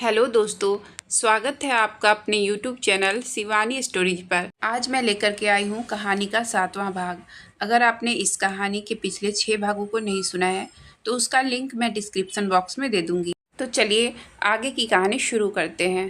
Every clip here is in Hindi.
हेलो दोस्तों, स्वागत है आपका अपने YouTube चैनल शिवानी स्टोरीज पर। आज मैं लेकर के आई हूँ कहानी का 7वां भाग। अगर आपने इस कहानी के पिछले 6 भागों को नहीं सुना है तो उसका लिंक मैं डिस्क्रिप्शन बॉक्स में दे दूँगी। तो चलिए आगे की कहानी शुरू करते हैं।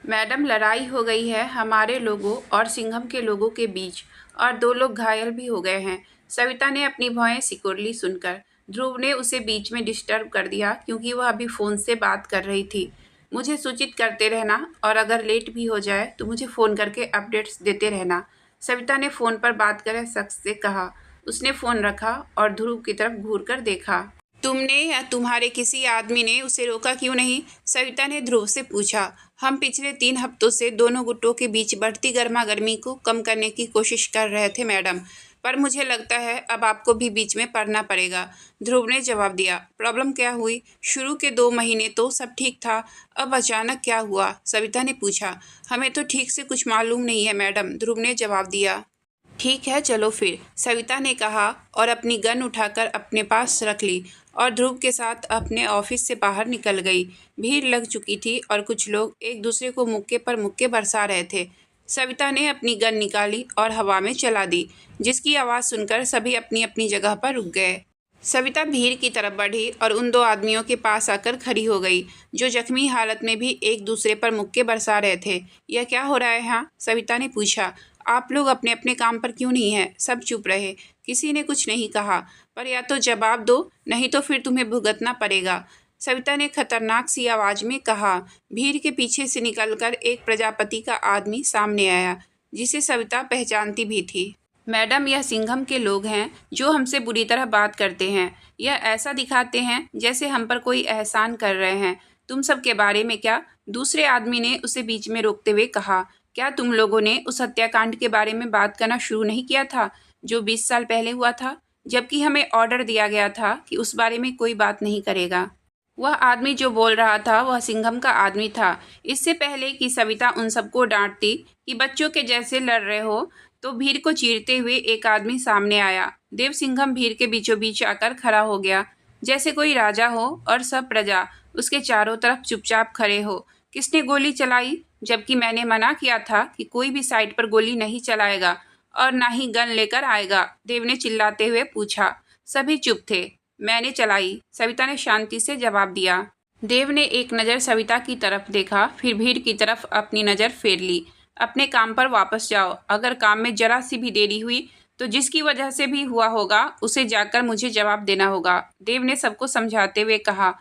मैडम, लड़ाई हो गई है हमारे लोगों और सिंघम के लोगों के बीच और 2 लोग घायल भी हो गए हैं। सविता ने अपनी भौहें सिकुड़ सुनकर। ध्रुव ने उसे बीच में डिस्टर्ब कर दिया क्योंकि वह अभी फ़ोन से बात कर रही थी। मुझे सूचित करते रहना और अगर लेट भी हो जाए तो मुझे फ़ोन करके अपडेट्स देते रहना, सविता ने फ़ोन पर बात कर रहे शख्स से कहा। उसने फ़ोन रखा और ध्रुव की तरफ घूर कर देखा। तुमने या तुम्हारे किसी आदमी ने उसे रोका क्यों नहीं? सविता ने ध्रुव से पूछा। हम पिछले 3 हफ्तों से दोनों गुटों के बीच बढ़ती गर्मा गर्मी को कम करने की कोशिश कर रहे थे मैडम, पर मुझे लगता है अब आपको भी बीच में पड़ना पड़ेगा, ध्रुव ने जवाब दिया। प्रॉब्लम क्या हुई? शुरू के 2 महीने तो सब ठीक था, अब अचानक क्या हुआ? सविता ने पूछा। हमें तो ठीक से कुछ मालूम नहीं है मैडम, ध्रुव ने जवाब दिया। ठीक है, चलो फिर, सविता ने कहा और अपनी गन उठाकर अपने पास रख ली और ध्रुव के साथ अपने ऑफिस से बाहर निकल गई। भीड़ लग चुकी थी और कुछ लोग एक दूसरे को मुक्के पर मुक्के बरसा रहे थे। सविता ने अपनी गन निकाली और हवा में चला दी, जिसकी आवाज़ सुनकर सभी अपनी अपनी जगह पर रुक गए। सविता भीड़ की तरफ बढ़ी और उन 2 आदमियों के पास आकर खड़ी हो गई, जो जख्मी हालत में भी एक दूसरे पर मुक्के बरसा रहे थे। यह क्या हो रहा है यहाँ? सविता ने पूछा। आप लोग अपने अपने काम पर क्यों नहीं हैं? सब चुप रहे। किसी ने कुछ नहीं कहा। पर या तो जवाब दो, नहीं तो फिर तुम्हें भुगतना पड़ेगा, सविता ने खतरनाक सी आवाज़ में कहा। भीड़ के पीछे से निकलकर एक प्रजापति का आदमी सामने आया, जिसे सविता पहचानती भी थी। मैडम, यह सिंघम के लोग हैं जो हमसे बुरी तरह बात करते हैं। यह ऐसा दिखाते हैं जैसे हम पर कोई एहसान कर रहे हैं। तुम सब के बारे में क्या? दूसरे आदमी ने उसे बीच में रोकते हुए कहा। क्या तुम लोगों ने उस हत्याकांड के बारे में बात करना शुरू नहीं किया था जो 20 साल पहले हुआ था, जबकि हमें ऑर्डर दिया गया था कि उस बारे में कोई बात नहीं करेगा? वह आदमी जो बोल रहा था वह सिंघम का आदमी था। इससे पहले कि सविता उन सबको डांटती कि बच्चों के जैसे लड़ रहे हो, तो भीड़ को चीरते हुए एक आदमी सामने आया। देव सिंघम भीड़ के बीचों बीच आकर खड़ा हो गया, जैसे कोई राजा हो और सब प्रजा उसके चारों तरफ चुपचाप खड़े हो। किसने गोली चलाई? जबकि मैंने मना किया था कि कोई भी साइड पर गोली नहीं चलाएगा और ना ही गन लेकर आएगा, देव ने चिल्लाते हुए पूछा। सभी चुप थे। मैंने चलाई, सविता ने शांति से जवाब दिया। देव ने एक नज़र सविता की तरफ देखा, फिर भीड़ की तरफ अपनी नज़र फेर ली। अपने काम पर वापस जाओ। अगर काम में जरा सी भी देरी हुई तो जिसकी वजह से भी हुआ होगा उसे जाकर मुझे जवाब देना होगा, देव ने सबको समझाते हुए कहा।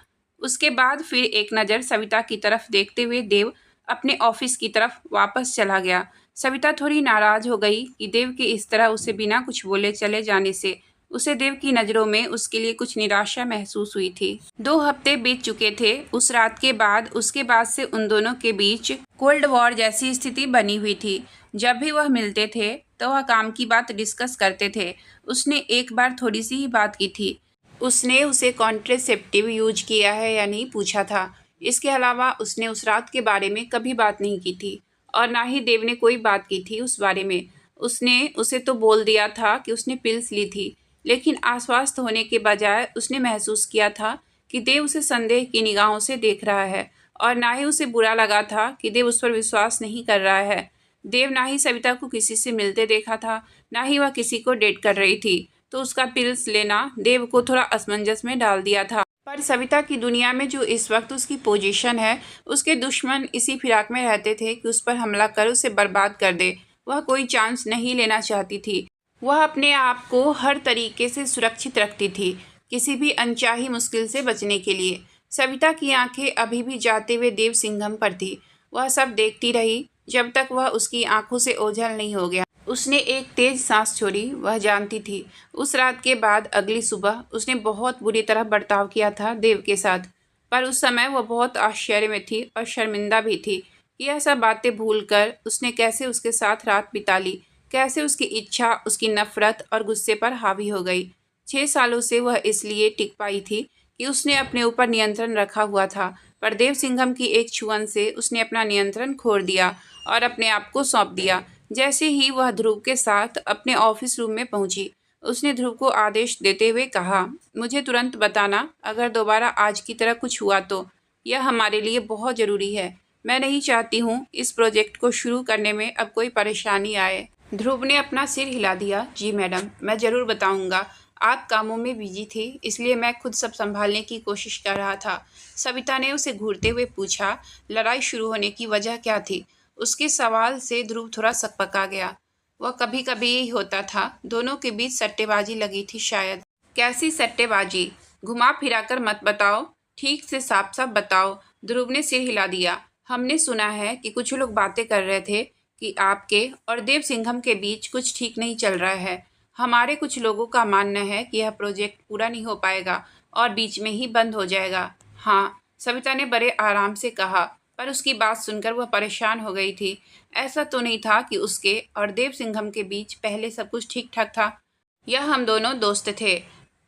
उसके बाद फिर एक नज़र सविता की तरफ देखते हुए देव अपने ऑफिस की तरफ वापस चला गया। सविता थोड़ी नाराज हो गई कि देव के इस तरह उसे बिना कुछ बोले चले जाने से उसे देव की नज़रों में उसके लिए कुछ निराशा महसूस हुई थी। 2 हफ्ते बीत चुके थे उस रात के बाद। उसके बाद से उन दोनों के बीच कोल्ड वॉर जैसी स्थिति बनी हुई थी। जब भी वह मिलते थे तो वह काम की बात डिस्कस करते थे। उसने एक बार थोड़ी सी ही बात की थी। उसने उसे कॉन्ट्रेसेप्टिव यूज किया है या नहीं पूछा था। इसके अलावा उसने उस रात के बारे में कभी बात नहीं की थी और ना ही देव ने कोई बात की थी उस बारे में। उसने उसे तो बोल दिया था कि उसने पिल्स ली थी, लेकिन आश्वस्त होने के बजाय उसने महसूस किया था कि देव उसे संदेह की निगाहों से देख रहा है और ना ही उसे बुरा लगा था कि देव उस पर विश्वास नहीं कर रहा है। देव ना ही सविता को किसी से मिलते देखा था, ना ही वह किसी को डेट कर रही थी, तो उसका पिल्स लेना देव को थोड़ा असमंजस में डाल दिया था। पर सविता की दुनिया में जो इस वक्त उसकी पोजीशन है, उसके दुश्मन इसी फिराक में रहते थे कि उस पर हमला कर उसे बर्बाद कर दे। वह कोई चांस नहीं लेना चाहती थी। वह अपने आप को हर तरीके से सुरक्षित रखती थी, किसी भी अनचाही मुश्किल से बचने के लिए। सविता की आंखें अभी भी जाते हुए देव सिंघम पर थी। वह सब देखती रही जब तक वह उसकी आंखों से ओझल नहीं हो गया। उसने एक तेज सांस छोड़ी। वह जानती थी उस रात के बाद अगली सुबह उसने बहुत बुरी तरह बर्ताव किया था देव के साथ। पर उस समय वह बहुत आश्चर्य में थी और शर्मिंदा भी थी कि यह सब बातें भूलकर उसने कैसे उसके साथ रात बिता ली, कैसे उसकी इच्छा उसकी नफरत और गुस्से पर हावी हो गई। 6 सालों से वह इसलिए टिक पाई थी कि उसने अपने ऊपर नियंत्रण रखा हुआ था, पर देव सिंघम की एक छुअन से उसने अपना नियंत्रण खो दिया और अपने आप को सौंप दिया। जैसे ही वह ध्रुव के साथ अपने ऑफिस रूम में पहुंची, उसने ध्रुव को आदेश देते हुए कहा, मुझे तुरंत बताना अगर दोबारा आज की तरह कुछ हुआ तो। यह हमारे लिए बहुत ज़रूरी है। मैं नहीं चाहती हूँ इस प्रोजेक्ट को शुरू करने में अब कोई परेशानी आए। ध्रुव ने अपना सिर हिला दिया। जी मैडम, मैं ज़रूर बताऊँगा। आप कामों में बिजी थे, इसलिए मैं खुद सब संभालने की कोशिश कर रहा था। सविता ने उसे घूरते हुए पूछा, लड़ाई शुरू होने की वजह क्या थी? उसके सवाल से ध्रुव थोड़ा सकपका गया। वह कभी कभी यही होता था, दोनों के बीच सट्टेबाजी लगी थी शायद। कैसी सट्टेबाजी? घुमा फिरा कर मत बताओ, ठीक से साफ साफ बताओ। ध्रुव ने सिर हिला दिया। हमने सुना है कि कुछ लोग बातें कर रहे थे कि आपके और देव सिंघम के बीच कुछ ठीक नहीं चल रहा है। हमारे कुछ लोगों का मानना है कि यह प्रोजेक्ट पूरा नहीं हो पाएगा और बीच में ही बंद हो जाएगा। हाँ, सविता ने बड़े आराम से कहा, पर उसकी बात सुनकर वह परेशान हो गई थी। ऐसा तो नहीं था कि उसके और देव सिंघम के बीच पहले सब कुछ ठीक ठाक था। यह हम दोनों दोस्त थे,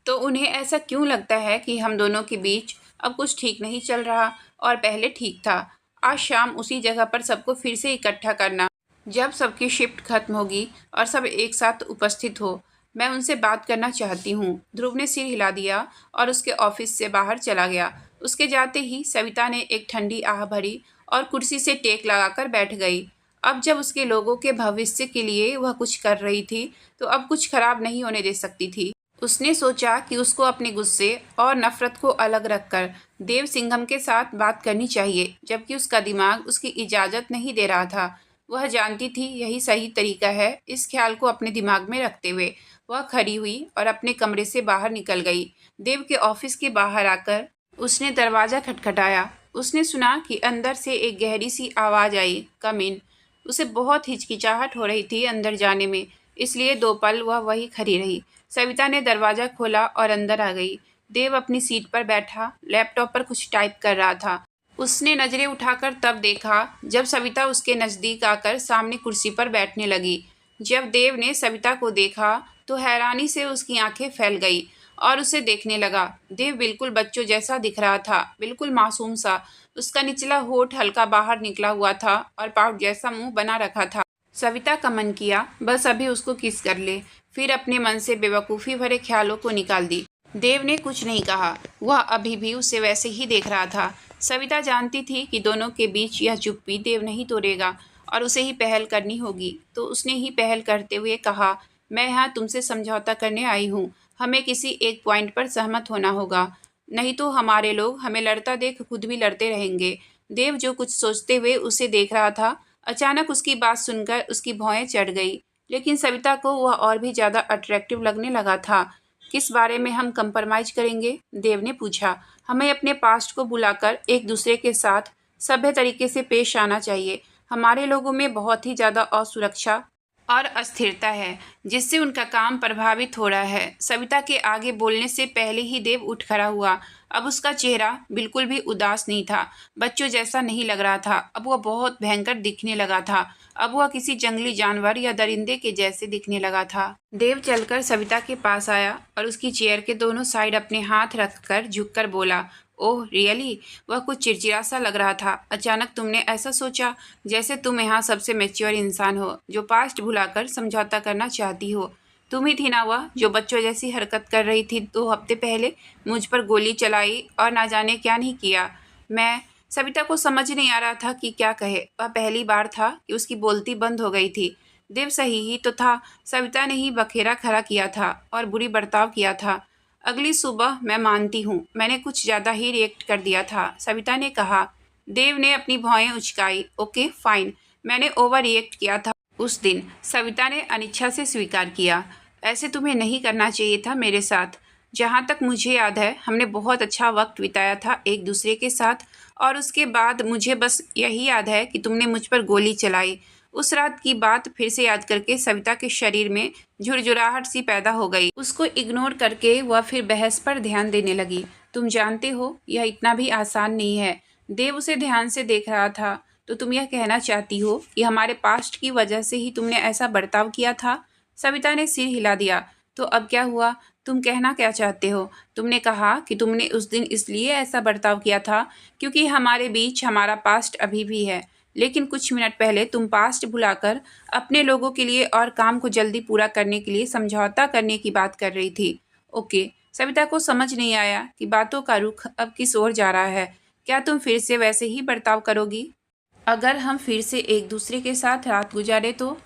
तो उन्हें ऐसा क्यों लगता है कि हम दोनों के बीच अब कुछ ठीक नहीं चल रहा और पहले ठीक था? आज शाम उसी जगह पर सबको फिर से इकट्ठा करना, जब सबकी शिफ्ट खत्म होगी और सब एक साथ उपस्थित हो। मैं उनसे बात करना चाहती हूँ। ध्रुव ने सिर हिला दिया और उसके ऑफिस से बाहर चला गया। उसके जाते ही सविता ने एक ठंडी आह भरी और कुर्सी से टेक लगाकर बैठ गई। अब जब उसके लोगों के भविष्य के लिए वह कुछ कर रही थी, तो अब कुछ खराब नहीं होने दे सकती थी। उसने सोचा कि उसको अपने गुस्से और नफरत को अलग रखकर देव सिंघम के साथ बात करनी चाहिए, जबकि उसका दिमाग उसकी इजाज़त नहीं दे रहा था। वह जानती थी यही सही तरीका है। इस ख्याल को अपने दिमाग में रखते हुए वह खड़ी हुई और अपने कमरे से बाहर निकल गई। देव के ऑफिस के बाहर आकर उसने दरवाज़ा खटखटाया। उसने सुना कि अंदर से एक गहरी सी आवाज़ आई, कम इन। उसे बहुत हिचकिचाहट हो रही थी अंदर जाने में, इसलिए 2 पल वह वहीं खड़ी रही। सविता ने दरवाज़ा खोला और अंदर आ गई। देव अपनी सीट पर बैठा लैपटॉप पर कुछ टाइप कर रहा था। उसने नज़रें उठाकर तब देखा जब सविता उसके नज़दीक आकर सामने कुर्सी पर बैठने लगी। जब देव ने सविता को देखा तो हैरानी से उसकी आंखें फैल गई और उसे देखने लगा। देव बिल्कुल बच्चों जैसा दिख रहा था, बिल्कुल मासूम सा। उसका निचला होठ हल्का बाहर निकला हुआ था और पाउट जैसा मुंह बना रखा था। सविता का मन किया बस अभी उसको किस कर ले, फिर अपने मन से बेवकूफ़ी भरे ख्यालों को निकाल दी। देव ने कुछ नहीं कहा, वह अभी भी उसे वैसे ही देख रहा था। सविता जानती थी कि दोनों के बीच यह चुप्पी देव नहीं तोड़ेगा और उसे ही पहल करनी होगी, तो उसने ही पहल करते हुए कहा, मैं यहाँ तुमसे समझौता करने आई हूँ। हमें किसी एक पॉइंट पर सहमत होना होगा, नहीं तो हमारे लोग हमें लड़ता देख खुद भी लड़ते रहेंगे। देव जो कुछ सोचते हुए उसे देख रहा था, अचानक उसकी बात सुनकर उसकी भौहें चढ़ गई, लेकिन सविता को वह और भी ज़्यादा अट्रैक्टिव लगने लगा था। किस बारे में हम कंप्रोमाइज़ करेंगे? देव ने पूछा। हमें अपने पास्ट को बुलाकर एक दूसरे के साथ सभ्य तरीके से पेश आना चाहिए। हमारे लोगों में बहुत ही ज़्यादा असुरक्षा और अस्थिरता है, जिससे उनका काम प्रभावित हो रहा है। सविता के आगे बोलने से पहले ही देव उठ खड़ा हुआ। अब उसका चेहरा बिल्कुल भी उदास नहीं था, बच्चों जैसा नहीं लग रहा था। अब वह बहुत भयंकर दिखने लगा था। अब वह किसी जंगली जानवर या दरिंदे के जैसे दिखने लगा था। देव चलकर सविता के पास आया और उसकी चेयर के दोनों साइड अपने हाथ रखकर झुककर बोला, ओह रियली? वह कुछ चिड़चिड़ा सा लग रहा था। अचानक तुमने ऐसा सोचा जैसे तुम यहाँ सबसे मैच्योर इंसान हो, जो पास्ट भुलाकर समझौता करना चाहती हो। तुम ही थी ना वह जो बच्चों जैसी हरकत कर रही थी 2 हफ्ते पहले, मुझ पर गोली चलाई और ना जाने क्या नहीं किया। मैं सविता को समझ नहीं आ रहा था कि क्या कहे। वह पहली बार था कि उसकी बोलती बंद हो गई थी। देव सही ही तो था, सविता ने ही बखेरा खड़ा किया था और बुरी बर्ताव किया था। अगली सुबह मैं मानती हूँ मैंने कुछ ज़्यादा ही रिएक्ट कर दिया था, सविता ने कहा। देव ने अपनी भौहें उचकाई। ओके फाइन, मैंने ओवर रिएक्ट किया था उस दिन, सविता ने अनिच्छा से स्वीकार किया। ऐसे तुम्हें नहीं करना चाहिए था मेरे साथ। जहाँ तक मुझे याद है हमने बहुत अच्छा वक्त बिताया था एक दूसरे के साथ, और उसके बाद मुझे बस यही याद है कि तुमने मुझ पर गोली चलाई। उस रात की बात फिर से याद करके सविता के शरीर में झुरझुराहट सी पैदा हो गई। उसको इग्नोर करके वह फिर बहस पर ध्यान देने लगी। तुम जानते हो यह इतना भी आसान नहीं है। देव उसे ध्यान से देख रहा था। तो तुम यह कहना चाहती हो कि हमारे पास्ट की वजह से ही तुमने ऐसा बर्ताव किया था? सविता ने सिर हिला दिया। तो अब क्या हुआ? तुम कहना क्या चाहते हो? तुमने कहा कि तुमने उस दिन इसलिए ऐसा बर्ताव किया था क्योंकि हमारे बीच हमारा पास्ट अभी भी है, लेकिन कुछ मिनट पहले तुम पास्ट भुलाकर अपने लोगों के लिए और काम को जल्दी पूरा करने के लिए समझौता करने की बात कर रही थी। ओके, सविता को समझ नहीं आया कि बातों का रुख अब किस ओर जा रहा है। क्या तुम फिर से वैसे ही बर्ताव करोगी? अगर हम फिर से एक दूसरे के साथ रात गुजारे तो?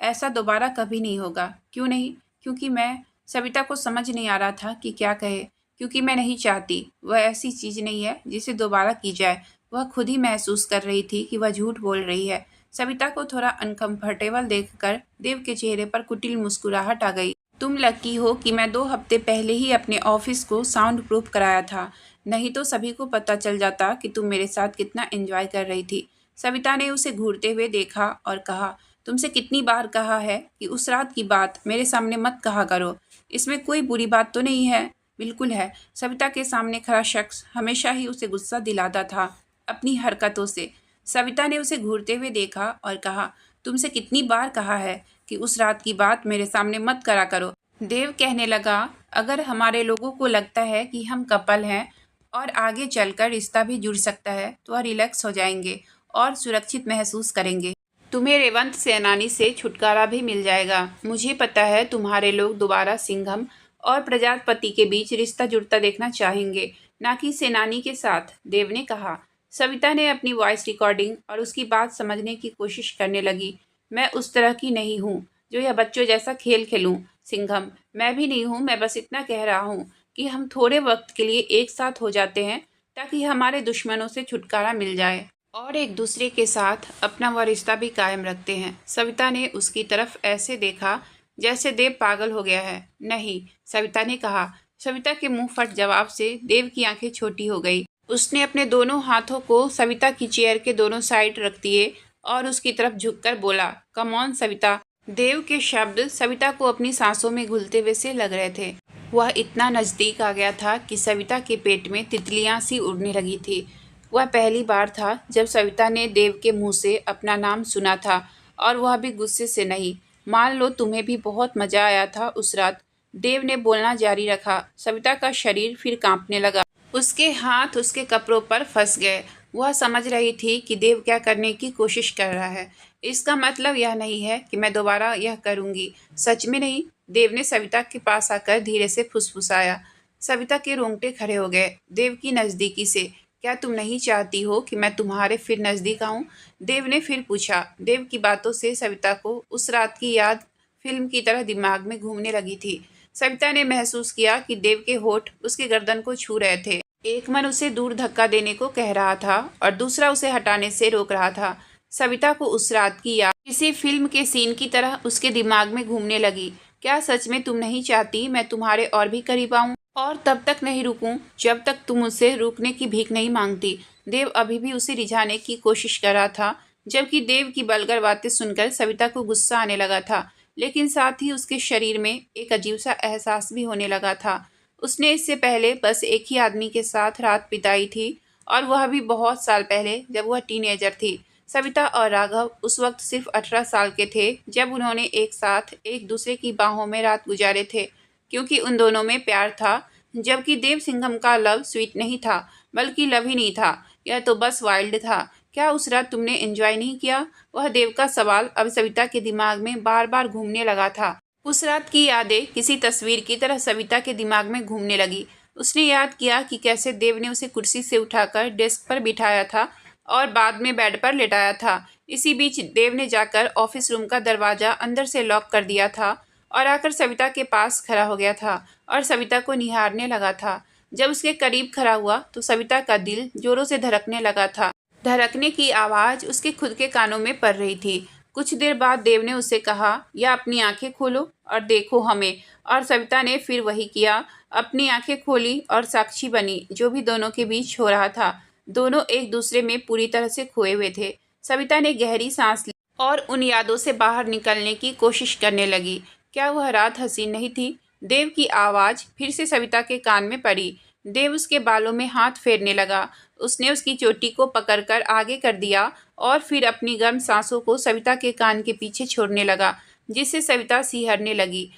ऐसा दोबारा कभी नहीं होगा। क्यों नहीं? क्योंकि मैं सविता को समझ नहीं आ रहा था कि क्या कहे। क्योंकि मैं नहीं चाहती, वह ऐसी चीज़ नहीं है जिसे दोबारा की जाए। वह खुद ही महसूस कर रही थी कि वह झूठ बोल रही है। सविता को थोड़ा अनकंफर्टेबल देखकर देव के चेहरे पर कुटिल मुस्कुराहट आ गई। तुम लकी हो कि मैं 2 हफ्ते पहले ही अपने ऑफिस को साउंड प्रूफ कराया था, नहीं तो सभी को पता चल जाता कि तुम मेरे साथ कितना एंजॉय कर रही थी। सविता ने उसे घूरते हुए देखा और कहा, तुमसे कितनी बार कहा है कि उस रात की बात मेरे सामने मत कहा करो। इसमें कोई बुरी बात तो नहीं है? बिल्कुल है। सविता के सामने खड़ा शख्स हमेशा ही उसे गुस्सा दिलाता था अपनी हरकतों से। सविता ने उसे घूरते हुए देखा और कहा, तुमसे कितनी बार कहा है कि उस रात की बात मेरे सामने मत करा करो। देव कहने लगा, अगर हमारे लोगों को लगता है कि हम कपल हैं और आगे चलकर रिश्ता भी जुड़ सकता है तो वह रिलैक्स हो जाएंगे और सुरक्षित महसूस करेंगे। तुम्हें रेवंत सेनानी से छुटकारा भी मिल जाएगा। मुझे पता है तुम्हारे लोग दोबारा सिंघम और प्रजापति के बीच रिश्ता जुड़ता देखना चाहेंगे, ना कि सेनानी के साथ, देव ने कहा। सविता ने अपनी वॉइस रिकॉर्डिंग और उसकी बात समझने की कोशिश करने लगी। मैं उस तरह की नहीं हूँ जो यह बच्चों जैसा खेल खेलूं, सिंघम। मैं भी नहीं हूँ। मैं बस इतना कह रहा हूँ कि हम थोड़े वक्त के लिए एक साथ हो जाते हैं ताकि हमारे दुश्मनों से छुटकारा मिल जाए और एक दूसरे के साथ अपना वह रिश्ता भी कायम रखते हैं। सविता ने उसकी तरफ ऐसे देखा जैसे देव पागल हो गया है। नहीं, सविता ने कहा। सविता के मुंह फट जवाब से देव की आंखें छोटी हो गई। उसने अपने दोनों हाथों को सविता की चेयर के दोनों साइड रख दिए और उसकी तरफ झुककर बोला, कम ऑन सविता। देव के शब्द सविता को अपनी सांसों में घुलते हुए से लग रहे थे। वह इतना नज़दीक आ गया था कि सविता के पेट में तितलियां सी उड़ने लगी थी। वह पहली बार था जब सविता ने देव के मुंह से अपना नाम सुना था, और वह भी गुस्से से नहीं। मान लो तुम्हें भी बहुत मज़ा आया था उस रात, देव ने बोलना जारी रखा। सविता का शरीर फिर कांपने लगा। उसके हाथ उसके कपड़ों पर फंस गए। वह समझ रही थी कि देव क्या करने की कोशिश कर रहा है। इसका मतलब यह नहीं है कि मैं दोबारा यह करूंगी। सच में नहीं, देव ने सविता के पास आकर धीरे से फुसफुसाया। सविता के रोंगटे खड़े हो गए देव की नज़दीकी से। क्या तुम नहीं चाहती हो कि मैं तुम्हारे फिर नज़दीक आऊं? देव ने फिर पूछा। देव की बातों से सविता को उस रात की याद फिल्म की तरह दिमाग में घूमने लगी थी। सविता ने महसूस किया कि देव के होठ उसके गर्दन को छू रहे थे। एक मन उसे दूर धक्का देने को कह रहा था और दूसरा उसे हटाने से रोक रहा था। सविता को उस रात की याद किसी फिल्म के सीन की तरह उसके दिमाग में घूमने लगी। क्या सच में तुम नहीं चाहती मैं तुम्हारे और भी करीब आऊं? और तब तक नहीं रुकूं जब तक तुम मुझसे रुकने की भीख नहीं मांगती। देव अभी भी उसे रिझाने की कोशिश कर रहा था, जबकि देव की बलगर बातें सुनकर सविता को गुस्सा आने लगा था, लेकिन साथ ही उसके शरीर में एक अजीब सा एहसास भी होने लगा था। उसने इससे पहले बस एक ही आदमी के साथ रात बिताई थी, और वह भी बहुत साल पहले जब वह टीनेजर थी। सविता और राघव उस वक्त सिर्फ 18 साल के थे जब उन्होंने एक साथ एक दूसरे की बाहों में रात गुजारे थे, क्योंकि उन दोनों में प्यार था। जबकि देव सिंघम का लव स्वीट नहीं था, बल्कि लव ही नहीं था, यह तो बस वाइल्ड था। क्या उस रात तुमने एंजॉय नहीं किया? वह देव का सवाल अब सविता के दिमाग में बार बार घूमने लगा था। उस रात की यादें किसी तस्वीर की तरह सविता के दिमाग में घूमने लगी। उसने याद किया कि कैसे देव ने उसे कुर्सी से उठाकर डेस्क पर बिठाया था और बाद में बेड पर लेटाया था। इसी बीच देव ने जाकर ऑफिस रूम का दरवाज़ा अंदर से लॉक कर दिया था और आकर सविता के पास खड़ा हो गया था और सविता को निहारने लगा था। जब उसके करीब खड़ा हुआ तो सविता का दिल जोरों से धड़कने लगा था। धड़कने की आवाज़ उसके खुद के कानों में पड़ रही थी। कुछ देर बाद देव ने उसे कहा, या अपनी आंखें खोलो और देखो हमें। और सविता ने फिर वही किया, अपनी आंखें खोली और साक्षी बनी जो भी दोनों के बीच हो रहा था। दोनों एक दूसरे में पूरी तरह से खोए हुए थे। सविता ने गहरी सांस ली और उन यादों से बाहर निकलने की कोशिश करने लगी। क्या वह रात हसीन नहीं थी? देव की आवाज़ फिर से सविता के कान में पड़ी। देव उसके बालों में हाथ फेरने लगा। उसने उसकी चोटी को पकड़कर आगे कर दिया और फिर अपनी गर्म सांसों को सविता के कान के पीछे छोड़ने लगा, जिससे सविता सिहरने लगी।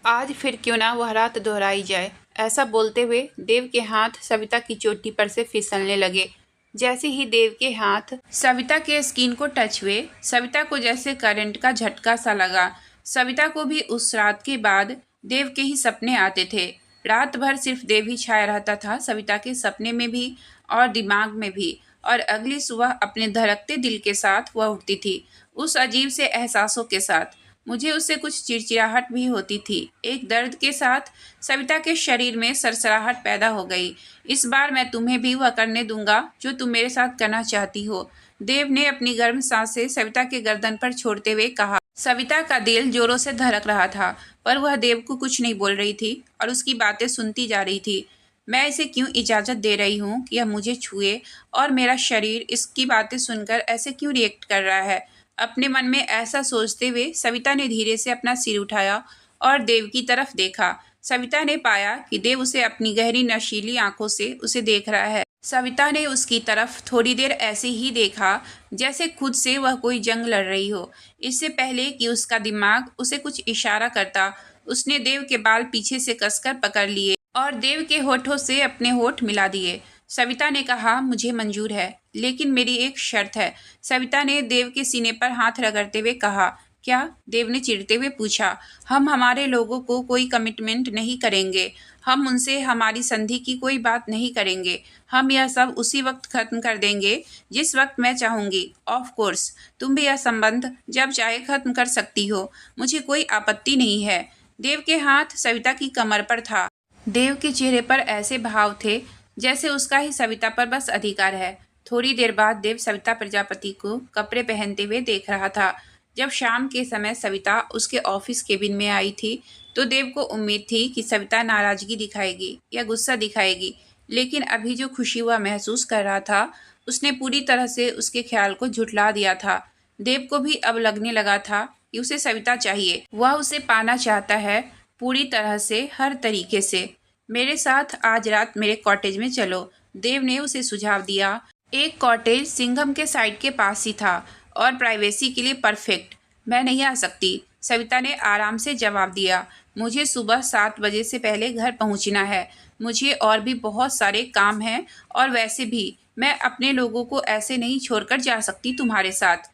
आज फिर क्यों ना वह रात दोहराई जाए। ऐसा बोलते हुए देव के हाथ सविता की चोटी पर से फिसलने लगे। जैसे ही देव के हाथ सविता के स्किन को टच हुए, सविता को जैसे करंट का झटका सा लगा। सविता को भी उस रात के बाद देव के ही सपने आते थे। रात भर सिर्फ देव ही छाया रहता था सविता के सपने में भी, और दिमाग में भी। और अगली सुबह अपने धड़कते दिल के साथ वह उठती थी, उस अजीब से एहसासों के साथ। मुझे उससे कुछ चिड़चिड़ाहट भी होती थी। एक दर्द के साथ सविता के शरीर में सरसराहट पैदा हो गई। इस बार मैं तुम्हें भी वह करने दूंगा जो तुम मेरे साथ करना चाहती हो, देव ने अपनी गर्म सांसें सविता के गर्दन पर छोड़ते हुए कहा। सविता का दिल जोरों से धड़क रहा था, पर वह देव को कुछ नहीं बोल रही थी और उसकी बातें सुनती जा रही थी। मैं इसे क्यों इजाज़त दे रही हूँ कि यह मुझे छुए, और मेरा शरीर इसकी बातें सुनकर ऐसे क्यों रिएक्ट कर रहा है? अपने मन में ऐसा सोचते हुए सविता ने धीरे से अपना सिर उठाया और देव की तरफ देखा। सविता ने पाया कि देव उसे अपनी गहरी नशीली आंखों से उसे देख रहा है। सविता ने उसकी तरफ थोड़ी देर ऐसे ही देखा जैसे खुद से वह कोई जंग लड़ रही हो। इससे पहले कि उसका दिमाग उसे कुछ इशारा करता, उसने देव के बाल पीछे से कसकर पकड़ लिए और देव के होठों से अपने होठ मिला दिए। सविता ने कहा, मुझे मंजूर है, लेकिन मेरी एक शर्त है। सविता ने देव के सीने पर हाथ रगड़ते हुए कहा। क्या? देव ने चिढ़ते हुए पूछा। हम हमारे लोगों को कोई कमिटमेंट नहीं करेंगे। हम उनसे हमारी संधि की कोई बात नहीं करेंगे। हम यह सब उसी वक्त खत्म कर देंगे जिस वक्त मैं चाहूँगी। ऑफ कोर्स तुम भी यह संबंध जब चाहे खत्म कर सकती हो, मुझे कोई आपत्ति नहीं है। देव के हाथ सविता की कमर पर था। देव के चेहरे पर ऐसे भाव थे जैसे उसका ही सविता पर बस अधिकार है। थोड़ी देर बाद देव सविता प्रजापति को कपड़े पहनते हुए देख रहा था। जब शाम के समय सविता उसके ऑफिस केबिन में आई थी तो देव को उम्मीद थी कि सविता नाराजगी दिखाएगी या गुस्सा दिखाएगी, लेकिन अभी जो खुशी वह महसूस कर रहा था उसने पूरी तरह से उसके ख्याल को झुठला दिया था। देव को भी अब लगने लगा था कि उसे सविता चाहिए, वह उसे पाना चाहता है पूरी तरह से, हर तरीके से। मेरे साथ आज रात मेरे कॉटेज में चलो, देव ने उसे सुझाव दिया। एक कॉटेज सिंघम के साइड के पास ही था और प्राइवेसी के लिए परफेक्ट। मैं नहीं आ सकती, सविता ने आराम से जवाब दिया। मुझे सुबह 7 बजे से पहले घर पहुंचना है। मुझे और भी बहुत सारे काम हैं, और वैसे भी मैं अपने लोगों को ऐसे नहीं छोड़कर जा सकती तुम्हारे साथ।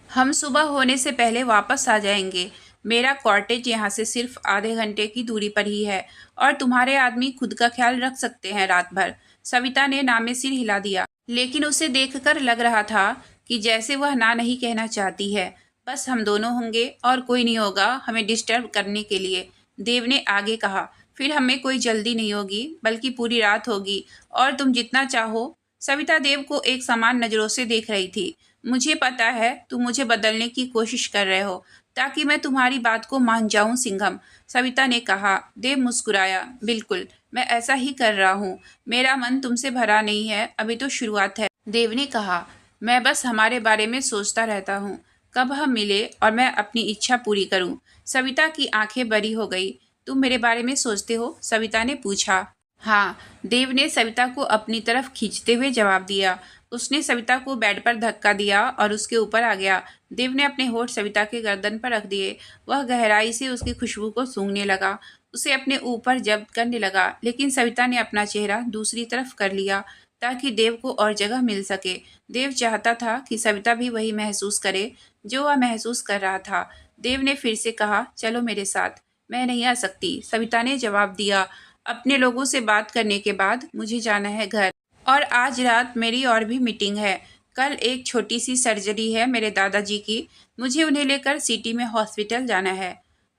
हम सुबह होने से पहले वापस आ जाएंगे। मेरा कॉटेज यहाँ से सिर्फ आधे घंटे की दूरी पर ही है, और तुम्हारे आदमी खुद का ख्याल रख सकते हैं रात भर। सविता ने ना में सिर हिला दिया, लेकिन उसे देखकर लग रहा था कि जैसे वह ना नहीं कहना चाहती है। बस हम दोनों होंगे और कोई नहीं होगा हमें डिस्टर्ब करने के लिए, देव ने आगे कहा। फिर हमें कोई जल्दी नहीं होगी, बल्कि पूरी रात होगी, और तुम जितना चाहो। सविता देव को एक समान नज़रों से देख रही थी। मुझे पता है तुम मुझे बदलने की कोशिश कर रहे हो ताकि मैं तुम्हारी बात को मान जाऊं सिंघम, सविता ने कहा। देव मुस्कुराया। बिल्कुल, मैं ऐसा ही कर रहा हूँ। मेरा मन तुमसे भरा नहीं है, अभी तो शुरुआत है, देव ने कहा। मैं बस हमारे बारे में सोचता रहता हूँ, कब हम मिले और मैं अपनी इच्छा पूरी करूँ। सविता की आंखें बड़ी हो गई। तुम मेरे बारे में सोचते हो? सविता ने पूछा। हाँ, देव ने सविता को अपनी तरफ खींचते हुए जवाब दिया। उसने सविता को बेड पर धक्का दिया और उसके ऊपर आ गया। देव ने अपने होठ सविता के गर्दन पर रख दिए। वह गहराई से उसकी खुशबू को सूंघने लगा, उसे अपने ऊपर जब्त करने लगा, लेकिन सविता ने अपना चेहरा दूसरी तरफ कर लिया ताकि देव को और जगह मिल सके। देव चाहता था कि सविता भी वही महसूस करे जो वह महसूस कर रहा था। देव ने फिर से कहा, चलो मेरे साथ। मैं नहीं आ सकती, सविता ने जवाब दिया। अपने लोगों से बात करने के बाद मुझे जाना है घर, और आज रात मेरी और भी मीटिंग है। कल एक छोटी सी सर्जरी है मेरे दादाजी की, मुझे उन्हें लेकर सिटी में हॉस्पिटल जाना है।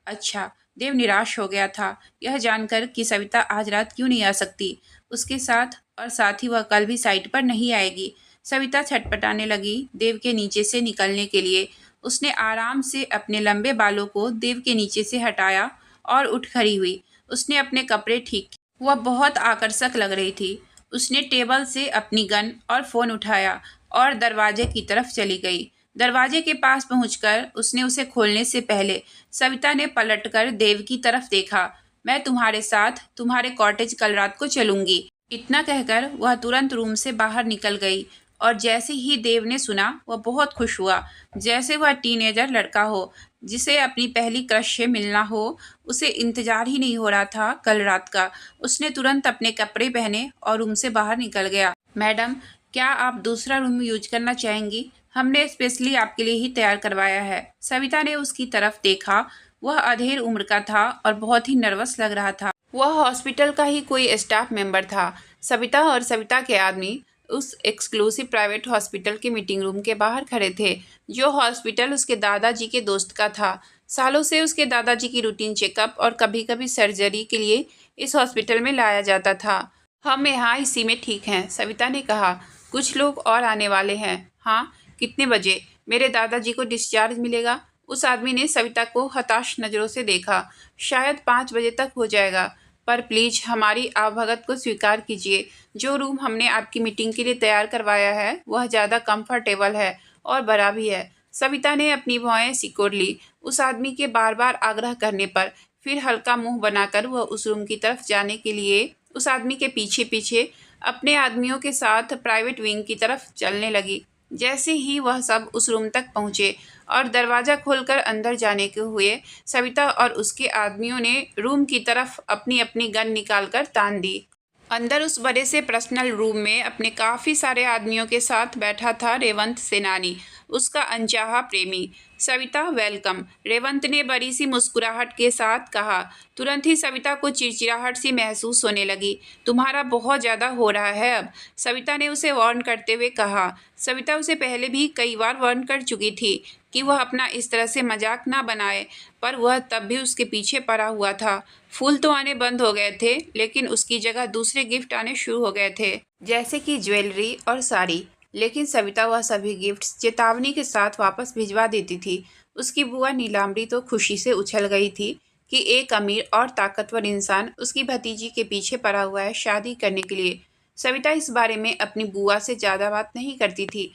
अच्छा, देव निराश हो गया था यह जानकर कि सविता आज रात क्यों नहीं आ सकती उसके साथ, और साथ ही वह कल भी साइट पर नहीं आएगी। सविता छटपटाने लगी देव के नीचे से निकलने के लिए। उसने आराम से अपने लंबे बालों को देव के नीचे से हटाया और उठ खड़ी हुई। उसने अपने कपड़े ठीक किए। वह बहुत आकर्षक लग रही थी। उसने टेबल से अपनी गन और फ़ोन उठाया और दरवाजे की तरफ चली गई। दरवाजे के पास पहुंचकर उसने उसे खोलने से पहले सविता ने पलटकर देव की तरफ देखा। मैं तुम्हारे साथ तुम्हारे कॉटेज कल रात को चलूंगी, इतना कहकर वह तुरंत रूम से बाहर निकल गई। और जैसे ही देव ने सुना वह बहुत खुश हुआ, जैसे वह टीनेजर लड़का हो जिसे अपनी पहली क्रश से मिलना हो। उसे इंतजार ही नहीं हो रहा था कल रात का। उसने तुरंत अपने कपड़े पहने और रूम से बाहर निकल गया। मैडम, क्या आप दूसरा रूम यूज करना चाहेंगी? हमने स्पेशली आपके लिए ही तैयार करवाया है। सविता ने उसकी तरफ देखा। वह अधेड़ उम्र का था और बहुत ही नर्वस लग रहा था। वह हॉस्पिटल का ही कोई स्टाफ मेंबर था। सविता और सविता के आदमी उस एक्सक्लूसिव प्राइवेट हॉस्पिटल के मीटिंग रूम के बाहर खड़े थे, जो हॉस्पिटल उसके दादाजी के दोस्त का था। सालों से उसके दादाजी की रूटीन चेकअप और कभी कभी सर्जरी के लिए इस हॉस्पिटल में लाया जाता था। हम यहाँ इसी में ठीक हैं, सविता ने कहा। कुछ लोग और आने वाले हैं। हाँ, कितने बजे मेरे दादाजी को डिस्चार्ज मिलेगा? उस आदमी ने सविता को हताश नज़रों से देखा। शायद 5 बजे तक हो जाएगा, पर प्लीज हमारी आवभगत को स्वीकार कीजिए। जो रूम हमने आपकी मीटिंग के लिए तैयार करवाया है वह ज़्यादा कंफर्टेबल है और बड़ा भी है। सविता ने अपनी भौहें सिकोड़ ली उस आदमी के बार बार आग्रह करने पर। फिर हल्का मुंह बनाकर वह उस रूम की तरफ जाने के लिए उस आदमी के पीछे पीछे अपने आदमियों के साथ प्राइवेट विंग की तरफ चलने लगी। जैसे ही वह सब उस रूम तक पहुंचे और दरवाज़ा खोलकर अंदर जाने के हुए, सविता और उसके आदमियों ने रूम की तरफ अपनी अपनी गन निकालकर तान दी। अंदर उस बड़े से पर्सनल रूम में अपने काफ़ी सारे आदमियों के साथ बैठा था रेवंत सेनानी, उसका अनचाहा प्रेमी। सविता, वेलकम, रेवंत ने बड़ी सी मुस्कुराहट के साथ कहा। तुरंत ही सविता को चिड़चिड़ाहट सी महसूस होने लगी। तुम्हारा बहुत ज़्यादा हो रहा है अब, सविता ने उसे वार्न करते हुए कहा। सविता उसे पहले भी कई बार वार्न कर चुकी थी कि वह अपना इस तरह से मजाक ना बनाए, पर वह तब भी उसके पीछे पड़ा हुआ था। फूल तो आने बंद हो गए थे, लेकिन उसकी जगह दूसरे गिफ्ट आने शुरू हो गए थे, जैसे कि ज्वेलरी और साड़ी। लेकिन सविता वह सभी गिफ्ट्स चेतावनी के साथ वापस भिजवा देती थी। उसकी बुआ नीलाम्बरी तो खुशी से उछल गई थी कि एक अमीर और ताकतवर इंसान उसकी भतीजी के पीछे पड़ा हुआ है शादी करने के लिए। सविता इस बारे में अपनी बुआ से ज़्यादा बात नहीं करती थी,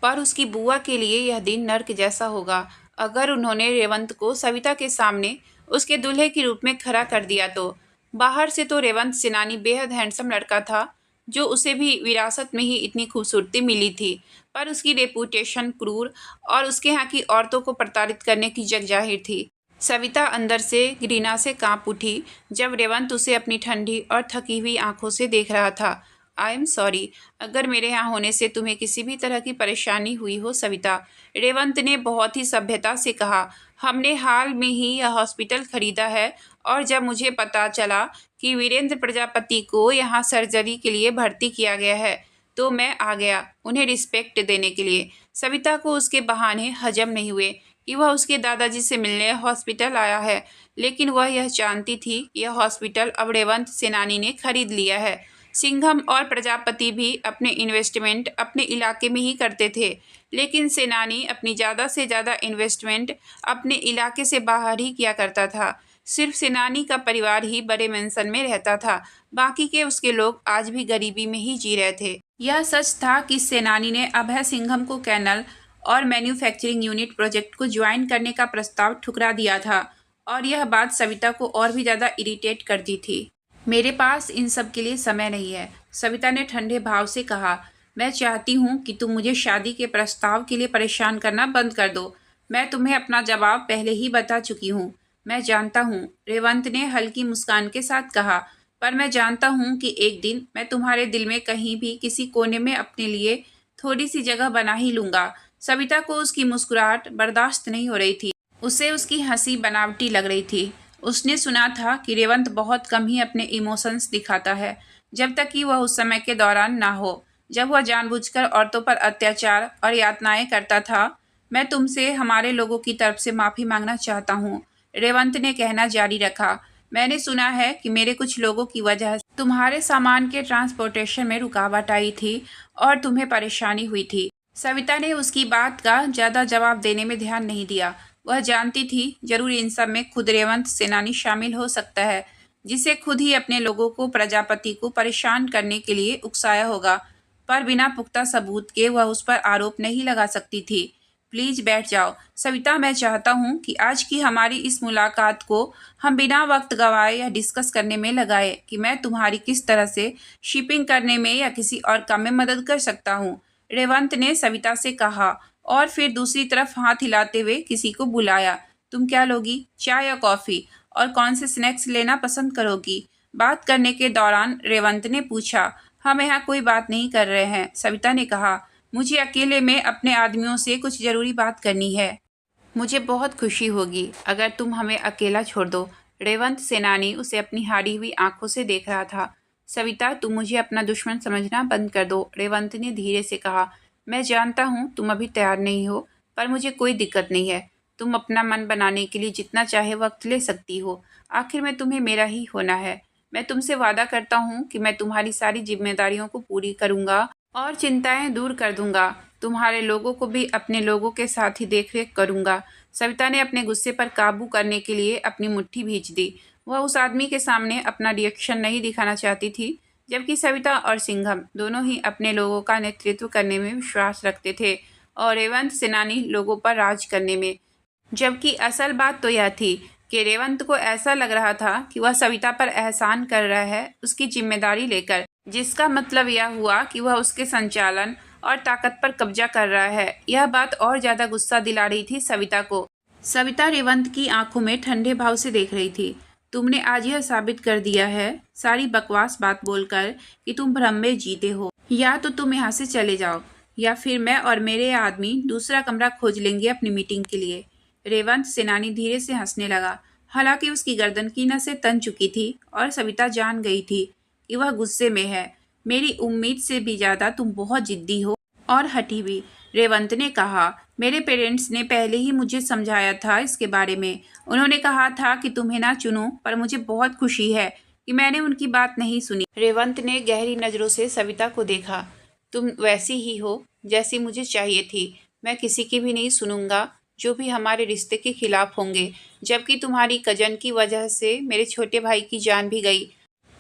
पर उसकी बुआ के लिए यह दिन नर्क जैसा होगा अगर उन्होंने रेवंत को सविता के सामने उसके दूल्हे के रूप में खड़ा कर दिया तो। बाहर से तो रेवंत सेनानी बेहद हैंडसम लड़का था, जो उसे भी विरासत में ही इतनी खूबसूरती मिली थी, पर उसकी रेपुटेशन क्रूर और उसके यहाँ की औरतों को प्रताड़ित करने की जगजाहिर थी। सविता अंदर से घृणा से कांप उठी जब रेवंत उसे अपनी ठंडी और थकी हुई आंखों से देख रहा था। आई एम सॉरी अगर मेरे यहाँ होने से तुम्हें किसी भी तरह की परेशानी हुई हो सविता, रेवंत ने बहुत ही सभ्यता से कहा। हमने हाल में ही यह हॉस्पिटल खरीदा है और जब मुझे पता चला कि वीरेंद्र प्रजापति को यहाँ सर्जरी के लिए भर्ती किया गया है तो मैं आ गया उन्हें रिस्पेक्ट देने के लिए। सविता को उसके बहाने हजम नहीं हुए कि वह उसके दादाजी से मिलने हॉस्पिटल आया है, लेकिन वह यह जानती थी कि यह हॉस्पिटल अब रेवंत सेनानी ने खरीद लिया है। सिंघम और प्रजापति भी अपने इन्वेस्टमेंट अपने इलाके में ही करते थे, लेकिन सेनानी अपनी ज़्यादा से ज़्यादा इन्वेस्टमेंट अपने इलाके से बाहर ही किया करता था। सिर्फ सेनानी का परिवार ही बड़े मेंशन में रहता था, बाकी के उसके लोग आज भी गरीबी में ही जी रहे थे। यह सच था कि सेनानी ने अभय सिंघम को कैनल और मैन्युफैक्चरिंग यूनिट प्रोजेक्ट को ज्वाइन करने का प्रस्ताव ठुकरा दिया था, और यह बात सविता को और भी ज़्यादा इरिटेट करती थी। मेरे पास इन सब के लिए समय नहीं है, सविता ने ठंडे भाव से कहा। मैं चाहती हूँ कि तुम मुझे शादी के प्रस्ताव के लिए परेशान करना बंद कर दो। मैं तुम्हें अपना जवाब पहले ही बता चुकी हूँ। मैं जानता हूँ, रेवंत ने हल्की मुस्कान के साथ कहा, पर मैं जानता हूँ कि एक दिन मैं तुम्हारे दिल में कहीं भी किसी कोने में अपने लिए थोड़ी सी जगह बना ही लूँगा। सविता को उसकी मुस्कुराहट बर्दाश्त नहीं हो रही थी। उसे उसकी हंसी बनावटी लग रही थी। उसने सुना था कि रेवंत बहुत कम ही अपने इमोशंस दिखाता है, जब तक कि वह उस समय के दौरान ना हो जब वह जानबूझकर औरतों पर अत्याचार और यातनाएं करता था। मैं तुमसे हमारे लोगों की तरफ से माफ़ी मांगना चाहता हूँ, रेवंत ने कहना जारी रखा। मैंने सुना है कि मेरे कुछ लोगों की वजह से तुम्हारे सामान के ट्रांसपोर्टेशन में रुकावट आई थी और तुम्हें परेशानी हुई थी। सविता ने उसकी बात का ज़्यादा जवाब देने में ध्यान नहीं दिया। वह जानती थी जरूर इन सब में खुद रेवंत सेनानी शामिल हो सकता है, जिसे खुद ही अपने लोगों को प्रजापति को परेशान करने के लिए उकसाया होगा, पर बिना पुख्ता सबूत के वह उस पर आरोप नहीं लगा सकती थी। प्लीज बैठ जाओ सविता, मैं चाहता हूँ कि आज की हमारी इस मुलाकात को हम बिना वक्त गवाए या डिस्कस करने में लगाए कि मैं तुम्हारी किस तरह से शिपिंग करने में या किसी और काम में मदद कर सकता हूँ, रेवंत ने सविता से कहा और फिर दूसरी तरफ हाथ हिलाते हुए किसी को बुलाया। तुम क्या लोगी, चाय या कॉफ़ी, और कौन से स्नैक्स लेना पसंद करोगी? बात करने के दौरान रेवंत ने पूछा। हम यहाँ कोई बात नहीं कर रहे हैं, सविता ने कहा। मुझे अकेले में अपने आदमियों से कुछ ज़रूरी बात करनी है। मुझे बहुत खुशी होगी अगर तुम हमें अकेला छोड़ दो। रेवंत सेनानी उसे अपनी हारी हुई आंखों से देख रहा था। सविता, तुम मुझे अपना दुश्मन समझना बंद कर दो, रेवंत ने धीरे से कहा। मैं जानता हूँ तुम अभी तैयार नहीं हो, पर मुझे कोई दिक्कत नहीं है। तुम अपना मन बनाने के लिए जितना चाहे वक्त ले सकती हो। आखिर में तुम्हें मेरा ही होना है। मैं तुमसे वादा करता हूँ कि मैं तुम्हारी सारी जिम्मेदारियों को पूरी करूँगा और चिंताएं दूर कर दूंगा। तुम्हारे लोगों को भी अपने लोगों के साथ ही देखरेख करूंगा। सविता ने अपने गुस्से पर काबू करने के लिए अपनी मुट्ठी भींच दी। वह उस आदमी के सामने अपना रिएक्शन नहीं दिखाना चाहती थी, जबकि सविता और सिंघम दोनों ही अपने लोगों का नेतृत्व करने में विश्वास रखते थे और रेवंत सेनानी लोगों पर राज करने में। जबकि असल बात तो यह थी कि रेवंत को ऐसा लग रहा था कि वह सविता पर एहसान कर रहा है उसकी जिम्मेदारी लेकर, जिसका मतलब यह हुआ कि वह उसके संचालन और ताकत पर कब्जा कर रहा है। यह बात और ज्यादा गुस्सा दिला रही थी सविता को। सविता रेवंत की आंखों में ठंडे भाव से देख रही थी। तुमने आज यह साबित कर दिया है, सारी बकवास बात बोलकर, कि तुम भ्रम में जीते हो। या तो तुम यहाँ से चले जाओ, या फिर मैं और मेरे आदमी दूसरा कमरा खोज लेंगे अपनी मीटिंग के लिए। रेवंत सेनानी धीरे से हंसने लगा। हालांकि उसकी गर्दन की नसें तन चुकी थी और सविता जान गई थी कि वह गुस्से में है। मेरी उम्मीद से भी ज्यादा तुम बहुत जिद्दी हो और हठी भी, रेवंत ने कहा। मेरे पेरेंट्स ने पहले ही मुझे समझाया था इसके बारे में। उन्होंने कहा था कि तुम्हें ना चुनो, पर मुझे बहुत खुशी है कि मैंने उनकी बात नहीं सुनी। रेवंत ने गहरी नजरों से सविता को देखा। तुम वैसी ही हो जैसी मुझे चाहिए थी। मैं किसी की भी नहीं सुनूंगा, जो भी हमारे रिश्ते के खिलाफ होंगे। जबकि तुम्हारी कजन की वजह से मेरे छोटे भाई की जान भी गई,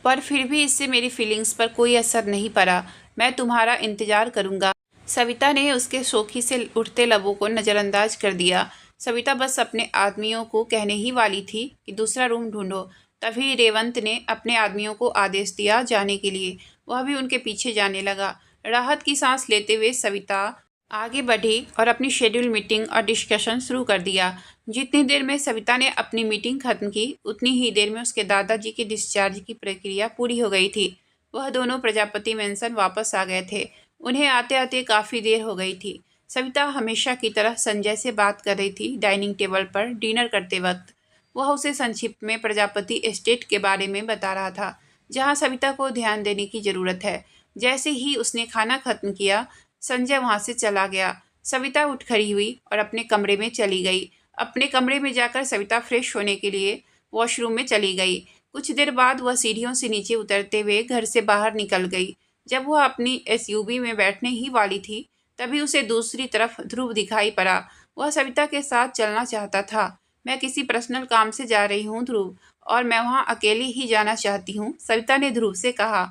पर फिर भी इससे मेरी फीलिंग्स पर कोई असर नहीं पड़ा। मैं तुम्हारा इंतजार करूंगा। सविता ने उसके शोखी से उठते लबों को नज़रअंदाज कर दिया। सविता बस अपने आदमियों को कहने ही वाली थी कि दूसरा रूम ढूंढो। तभी रेवंत ने अपने आदमियों को आदेश दिया जाने के लिए। वह भी उनके पीछे जाने लगा। राहत की सांस लेते हुए सविता आगे बढ़ी और अपनी शेड्यूल मीटिंग और डिस्कशन शुरू कर दिया। जितनी देर में सविता ने अपनी मीटिंग खत्म की, उतनी ही देर में उसके दादाजी की डिस्चार्ज की प्रक्रिया पूरी हो गई थी। वह दोनों प्रजापति मेंशन वापस आ गए थे। उन्हें आते आते काफ़ी देर हो गई थी। सविता हमेशा की तरह संजय से बात कर रही थी डाइनिंग टेबल पर डिनर करते वक्त। वह उसे संक्षिप्त में प्रजापति एस्टेट के बारे में बता रहा था, जहाँ सविता को ध्यान देने की ज़रूरत है। जैसे ही उसने खाना खत्म किया, संजय वहाँ से चला गया। सविता उठ खड़ी हुई और अपने कमरे में चली गई। अपने कमरे में जाकर सविता फ्रेश होने के लिए वॉशरूम में चली गई। कुछ देर बाद वह सीढ़ियों से नीचे उतरते हुए घर से बाहर निकल गई। जब वह अपनी एसयूवी में बैठने ही वाली थी, तभी उसे दूसरी तरफ ध्रुव दिखाई पड़ा। वह सविता के साथ चलना चाहता था। मैं किसी पर्सनल काम से जा रही हूँ ध्रुव, और मैं वहाँ अकेली ही जाना चाहती हूँ, सविता ने ध्रुव से कहा।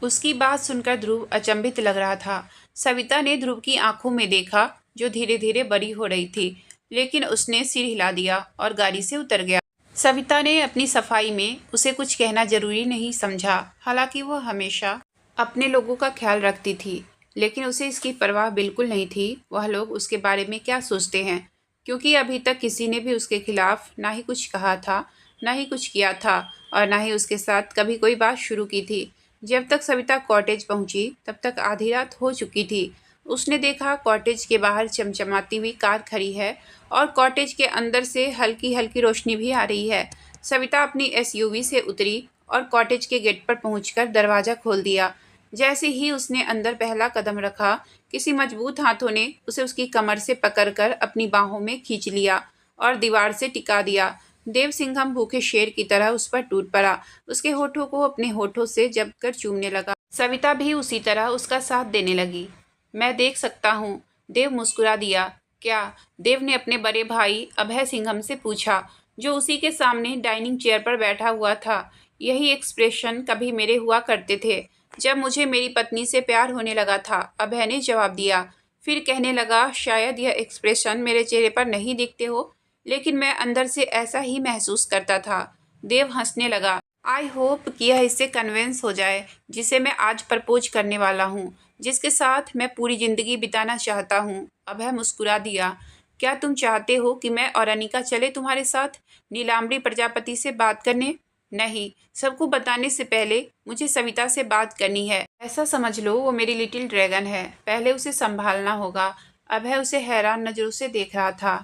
उसकी बात सुनकर ध्रुव अचंभित लग रहा था। सविता ने ध्रुव की आंखों में देखा, जो धीरे धीरे बड़ी हो रही थी, लेकिन उसने सिर हिला दिया और गाड़ी से उतर गया। सविता ने अपनी सफाई में उसे कुछ कहना जरूरी नहीं समझा। हालांकि वह हमेशा अपने लोगों का ख्याल रखती थी, लेकिन उसे इसकी परवाह बिल्कुल नहीं थी वह लोग उसके बारे में क्या सोचते हैं, क्योंकि अभी तक किसी ने भी उसके खिलाफ ना ही कुछ कहा था, ना ही कुछ किया था, और ना ही उसके साथ कभी कोई बात शुरू की थी। जब तक सविता कॉटेज पहुंची, तब तक आधी रात हो चुकी थी। उसने देखा कॉटेज के बाहर चमचमाती हुई कार खड़ी है और कॉटेज के अंदर से हल्की हल्की रोशनी भी आ रही है। सविता अपनी एसयूवी से उतरी और कॉटेज के गेट पर पहुंचकर दरवाज़ा खोल दिया। जैसे ही उसने अंदर पहला कदम रखा, किसी मजबूत हाथों ने उसे उसकी कमर से पकड़कर अपनी बाहों में खींच लिया और दीवार से टिका दिया। देव सिंघम भूखे शेर की तरह उस पर टूट पड़ा, उसके होठों को अपने होठों से जबकर चूमने लगा। सविता भी उसी तरह उसका साथ देने लगी। मैं देख सकता हूँ, देव मुस्कुरा दिया। क्या? देव ने अपने बड़े भाई अभय सिंघम से पूछा, जो उसी के सामने डाइनिंग चेयर पर बैठा हुआ था। यही एक्सप्रेशन कभी मेरे हुआ करते थे जब मुझे मेरी पत्नी से प्यार होने लगा था, अभय ने जवाब दिया। फिर कहने लगा, शायद यह एक्सप्रेशन मेरे चेहरे पर नहीं दिखते हो, लेकिन मैं अंदर से ऐसा ही महसूस करता था। देव हंसने लगा। आई होप कि यह इससे कन्विंस हो जाए, जिसे मैं आज प्रपोज करने वाला हूँ, जिसके साथ मैं पूरी जिंदगी बिताना चाहता हूँ। अभय मुस्कुरा दिया। क्या तुम चाहते हो कि मैं और अनिका चले तुम्हारे साथ नीलाम्बरी प्रजापति से बात करने? नहीं, सबको बताने से पहले मुझे सविता से बात करनी है। ऐसा समझ लो वो मेरी लिटिल ड्रैगन है, पहले उसे संभालना होगा। अभय उसे हैरान नजरों से देख रहा था।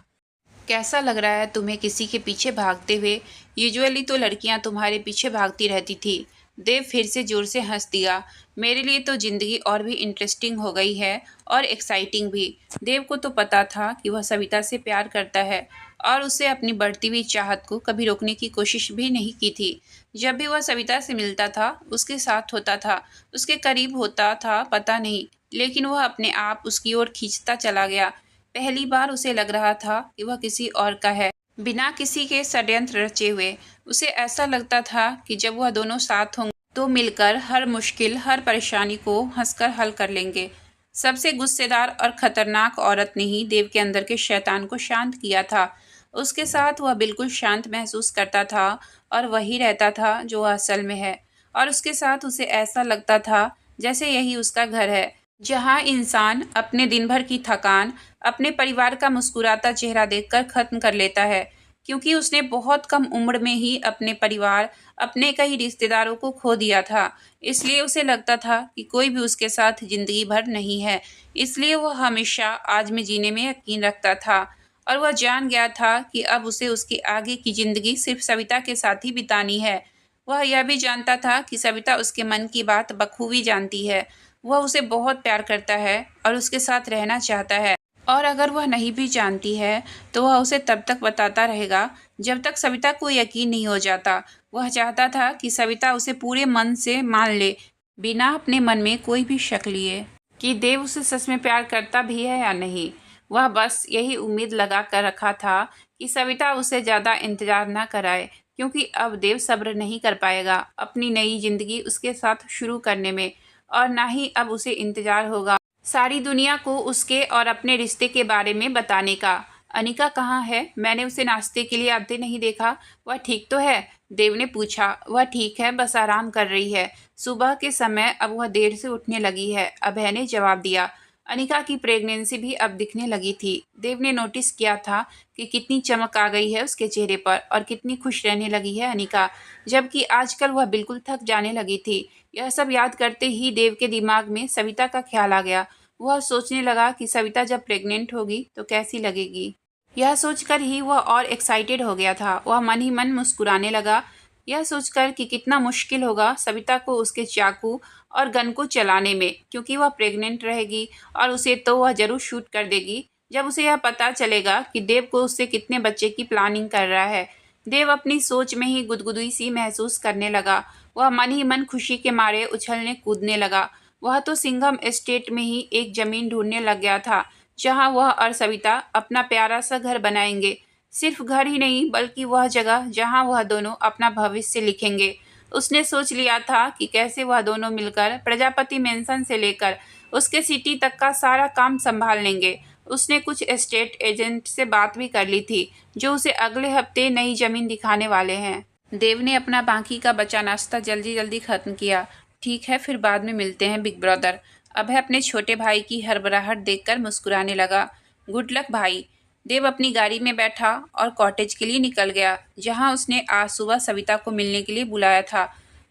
कैसा लग रहा है तुम्हें किसी के पीछे भागते हुए? यूजुअली तो लड़कियां तुम्हारे पीछे भागती रहती थी, देव फिर से जोर से हंस दिया। मेरे लिए तो जिंदगी और भी इंटरेस्टिंग हो गई है और एक्साइटिंग भी। देव को तो पता था कि वह सविता से प्यार करता है और उसे अपनी बढ़ती हुई चाहत को कभी रोकने की कोशिश भी नहीं की थी। जब भी वह सविता से मिलता था, उसके साथ होता था, उसके करीब होता था, पता नहीं, लेकिन वह अपने आप उसकी ओर खींचता चला गया। पहली बार उसे लग रहा था कि वह किसी और का है, बिना किसी के षड्यंत्र रचे हुए। उसे ऐसा लगता था कि जब वह दोनों साथ होंगे तो मिलकर हर मुश्किल, हर परेशानी को हंसकर हल कर लेंगे। सबसे गुस्सेदार और खतरनाक औरत ने ही देव के अंदर के शैतान को शांत किया था। उसके साथ वह बिल्कुल शांत महसूस करता था और वही रहता था जो वह असल में है। और उसके साथ उसे ऐसा लगता था जैसे यही उसका घर है, जहाँ इंसान अपने दिन भर की थकान अपने परिवार का मुस्कुराता चेहरा देखकर खत्म कर लेता है, क्योंकि उसने बहुत कम उम्र में ही अपने परिवार, अपने कई रिश्तेदारों को खो दिया था। इसलिए उसे लगता था कि कोई भी उसके साथ जिंदगी भर नहीं है। इसलिए वह हमेशा आज में जीने में यकीन रखता था और वह जान गया था कि अब उसे उसकी आगे की जिंदगी सिर्फ सविता के साथ ही बितानी है। वह यह भी जानता था कि सविता उसके मन की बात बखूबी जानती है। वह उसे बहुत प्यार करता है और उसके साथ रहना चाहता है। और अगर वह नहीं भी जानती है तो वह उसे तब तक बताता रहेगा जब तक सविता को यकीन नहीं हो जाता। वह चाहता था कि सविता उसे पूरे मन से मान ले, बिना अपने मन में कोई भी शक लिए कि देव उसे सच में प्यार करता भी है या नहीं। वह बस यही उम्मीद लगा कर रखा था कि सविता उसे ज़्यादा इंतजार न कराए, क्योंकि अब देव सब्र नहीं कर पाएगा अपनी नई जिंदगी उसके साथ शुरू करने में, और ना ही अब उसे इंतजार होगा सारी दुनिया को उसके और अपने रिश्ते के बारे में बताने का। अनिका कहाँ है? मैंने उसे नाश्ते के लिए आते नहीं देखा। वह ठीक तो है? देव ने पूछा। वह ठीक है, बस आराम कर रही है। सुबह के समय अब वह देर से उठने लगी है, अभय ने जवाब दिया। अनिका की प्रेगनेंसी भी अब दिखने लगी थी। देव ने नोटिस किया था कि कितनी चमक आ गई है उसके चेहरे पर और कितनी खुश रहने लगी है अनिका, जबकि आजकल वह बिल्कुल थक जाने लगी थी। यह सब याद करते ही देव के दिमाग में सविता का ख्याल आ गया। वह सोचने लगा कि सविता जब प्रेग्नेंट होगी तो कैसी लगेगी। यह सोचकर ही वह और एक्साइटेड हो गया था। वह मन ही मन मुस्कुराने लगा, यह सोचकर कि कितना मुश्किल होगा सविता को उसके चाकू और गन को चलाने में, क्योंकि वह प्रेग्नेंट रहेगी और उसे तो वह जरूर शूट कर देगी जब उसे यह पता चलेगा कि देव को उससे कितने बच्चे की प्लानिंग कर रहा है। देव अपनी सोच में ही गुदगुदी सी महसूस करने लगा। वह मन ही मन खुशी के मारे उछलने कूदने लगा। वह तो सिंघम एस्टेट में ही एक जमीन ढूंढने लग गया था जहां वह और सविता अपना प्यारा सा घर बनाएंगे। सिर्फ घर ही नहीं, बल्कि वह जगह जहां वह दोनों अपना भविष्य लिखेंगे। उसने सोच लिया था कि कैसे वह दोनों मिलकर प्रजापति मेंशन से लेकर उसके सिटी तक का सारा काम संभाल लेंगे। उसने कुछ एस्टेट एजेंट से बात भी कर ली थी जो उसे अगले हफ्ते नई जमीन दिखाने वाले हैं। देव ने अपना बाकी का बचा नाश्ता जल्दी जल्दी खत्म किया। ठीक है, फिर बाद में मिलते हैं बिग ब्रदर। अभय अपने छोटे भाई की हड़बड़ाहट देखकर मुस्कुराने लगा। गुड लक भाई। देव अपनी गाड़ी में बैठा और कॉटेज के लिए निकल गया, जहां उसने आज सुबह सविता को मिलने के लिए बुलाया था।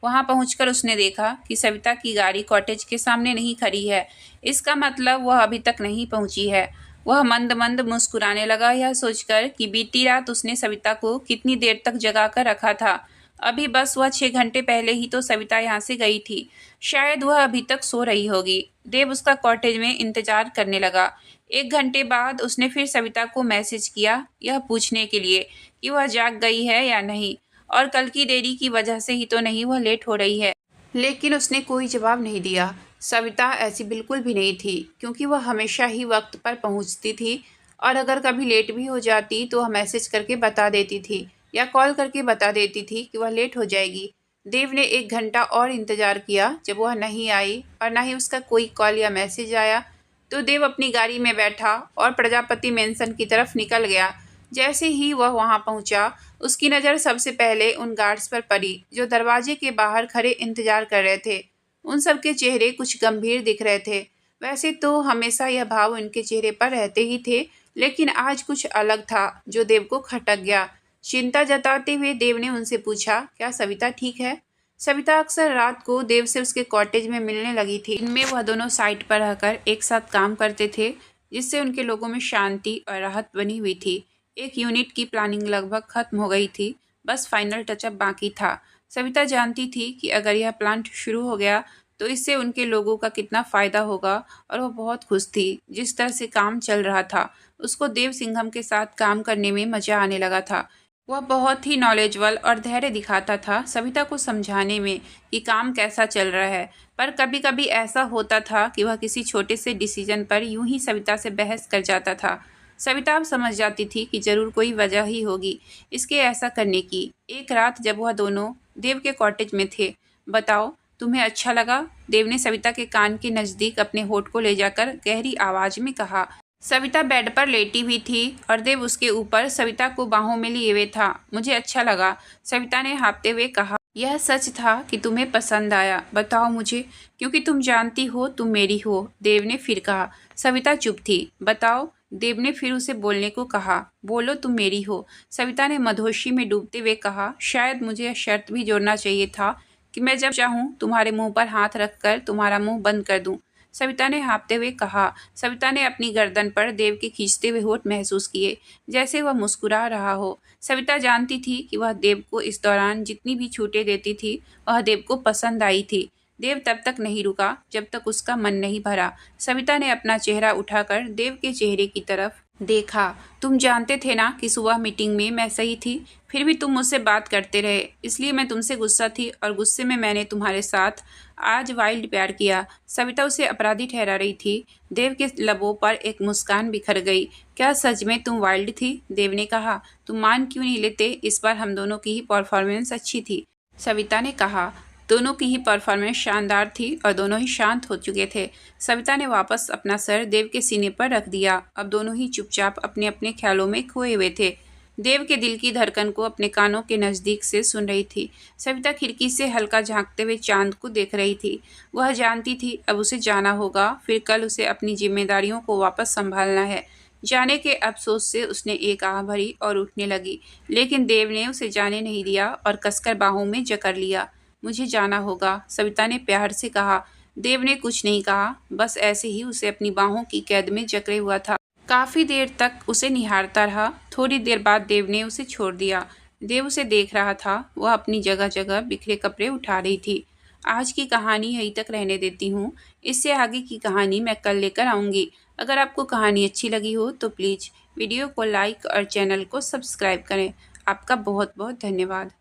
वहां पहुंचकर उसने देखा कि सविता की गाड़ी कॉटेज के सामने नहीं खड़ी है। इसका मतलब वह अभी तक नहीं पहुंची है। वह मंद मंद मुस्कुराने लगा, यह सोचकर कि बीती रात उसने सविता को कितनी देर तक जगा कर रखा था। अभी बस वह 6 घंटे पहले ही तो सविता यहाँ से गई थी। शायद वह अभी तक सो रही होगी। देव उसका कॉटेज में इंतजार करने लगा। 1 घंटे बाद उसने फिर सविता को मैसेज किया, यह पूछने के लिए कि वह जाग गई है या नहीं, और कल की देरी की वजह से ही तो नहीं वह लेट हो रही है। लेकिन उसने कोई जवाब नहीं दिया। सविता ऐसी बिल्कुल भी नहीं थी, क्योंकि वह हमेशा ही वक्त पर पहुंचती थी, और अगर कभी लेट भी हो जाती तो वह मैसेज करके बता देती थी या कॉल करके बता देती थी कि वह लेट हो जाएगी। देव ने 1 घंटा और इंतजार किया। जब वह नहीं आई और ना ही उसका कोई कॉल या मैसेज आया, तो देव अपनी गाड़ी में बैठा और प्रजापति मेंशन की तरफ निकल गया। जैसे ही वह वहां पहुंचा, उसकी नज़र सबसे पहले उन गार्ड्स पर पड़ी जो दरवाजे के बाहर खड़े इंतजार कर रहे थे। उन सबके चेहरे कुछ गंभीर दिख रहे थे। वैसे तो हमेशा यह भाव उनके चेहरे पर रहते ही थे, लेकिन आज कुछ अलग था जो देव को खटक गया। चिंता जताते हुए देव ने उनसे पूछा, क्या सविता ठीक है? सविता अक्सर रात को देव से उसके कॉटेज में मिलने लगी थी। इनमें वह दोनों साइट पर रहकर एक साथ काम करते थे, जिससे उनके लोगों में शांति और राहत बनी हुई थी। एक यूनिट की प्लानिंग लगभग खत्म हो गई थी, बस फाइनल टचअप बाकी था। सविता जानती थी कि अगर यह प्लांट शुरू हो गया तो इससे उनके लोगों का कितना फ़ायदा होगा, और वह बहुत खुश थी जिस तरह से काम चल रहा था। उसको देव सिंघम के साथ काम करने में मज़ा आने लगा था। वह बहुत ही नॉलेजेबल और धैर्य दिखाता था सविता को समझाने में कि काम कैसा चल रहा है। पर कभी कभी ऐसा होता था कि वह किसी छोटे से डिसीजन पर यूं ही सविता से बहस कर जाता था। सविता अब समझ जाती थी कि जरूर कोई वजह ही होगी इसके ऐसा करने की। एक रात जब वह दोनों देव के कॉटेज में थे, बताओ तुम्हें अच्छा लगा? देव ने सविता के कान के नज़दीक अपने होठ को ले जाकर गहरी आवाज में कहा। सविता बेड पर लेटी हुई थी और देव उसके ऊपर सविता को बाहों में लिए हुए था। मुझे अच्छा लगा, सविता ने हाँफते हुए कहा। यह सच था कि तुम्हें पसंद आया, बताओ मुझे, क्योंकि तुम जानती हो तुम मेरी हो, देव ने फिर कहा। सविता चुप थी। बताओ, देव ने फिर उसे बोलने को कहा। बोलो तुम मेरी हो, सविता ने मधोशी में डूबते हुए कहा। शायद मुझे यह शर्त भी जोड़ना चाहिए था कि मैं जब चाहूँ तुम्हारे मुंह पर हाथ रखकर तुम्हारा मुंह बंद कर दूं, सविता ने हाँफते हुए कहा। सविता ने अपनी गर्दन पर देव के खींचते हुए होठ महसूस किए, जैसे वह मुस्कुरा रहा हो। सविता जानती थी कि वह देव को इस दौरान जितनी भी छूटें देती थी वह देव को पसंद आई थी। देव तब तक नहीं रुका जब तक उसका मन नहीं भरा। सविता ने अपना चेहरा उठाकर देव के चेहरे की तरफ देखा। तुम जानते थे ना कि सुबह मीटिंग में मैं सही थी, फिर भी तुम मुझसे बात करते रहे, इसलिए मैं तुमसे गुस्सा थी और गुस्से में मैंने तुम्हारे साथ आज वाइल्ड प्यार किया। सविता उसे अपराधी ठहरा रही थी। देव के लबों पर एक मुस्कान बिखर गई। क्या सच में तुम वाइल्ड थी? देव ने कहा। तुम मान क्यों नहीं लेते? इस बार हम दोनों की ही परफॉर्मेंस अच्छी थी, सविता ने कहा। दोनों की ही परफॉर्मेंस शानदार थी और दोनों ही शांत हो चुके थे। सविता ने वापस अपना सर देव के सीने पर रख दिया। अब दोनों ही चुपचाप अपने अपने ख्यालों में खोए हुए थे। देव के दिल की धड़कन को अपने कानों के नज़दीक से सुन रही थी। सविता खिड़की से हल्का झांकते हुए चांद को देख रही थी। वह जानती थी अब उसे जाना होगा, फिर कल उसे अपनी जिम्मेदारियों को वापस संभालना है। जाने के अफसोस से उसने एक आह भरी और उठने लगी, लेकिन देव ने उसे जाने नहीं दिया और कसकर बाहों में जकड़ लिया। मुझे जाना होगा, सविता ने प्यार से कहा। देव ने कुछ नहीं कहा, बस ऐसे ही उसे अपनी बाहों की कैद में जकड़े हुआ था। काफ़ी देर तक उसे निहारता रहा। थोड़ी देर बाद देव ने उसे छोड़ दिया। देव उसे देख रहा था। वह अपनी जगह जगह बिखरे कपड़े उठा रही थी। आज की कहानी यहीं तक रहने देती हूँ, इससे आगे की कहानी मैं कल लेकर आऊँगी। अगर आपको कहानी अच्छी लगी हो तो प्लीज़ वीडियो को लाइक और चैनल को सब्सक्राइब करें। आपका बहुत बहुत धन्यवाद।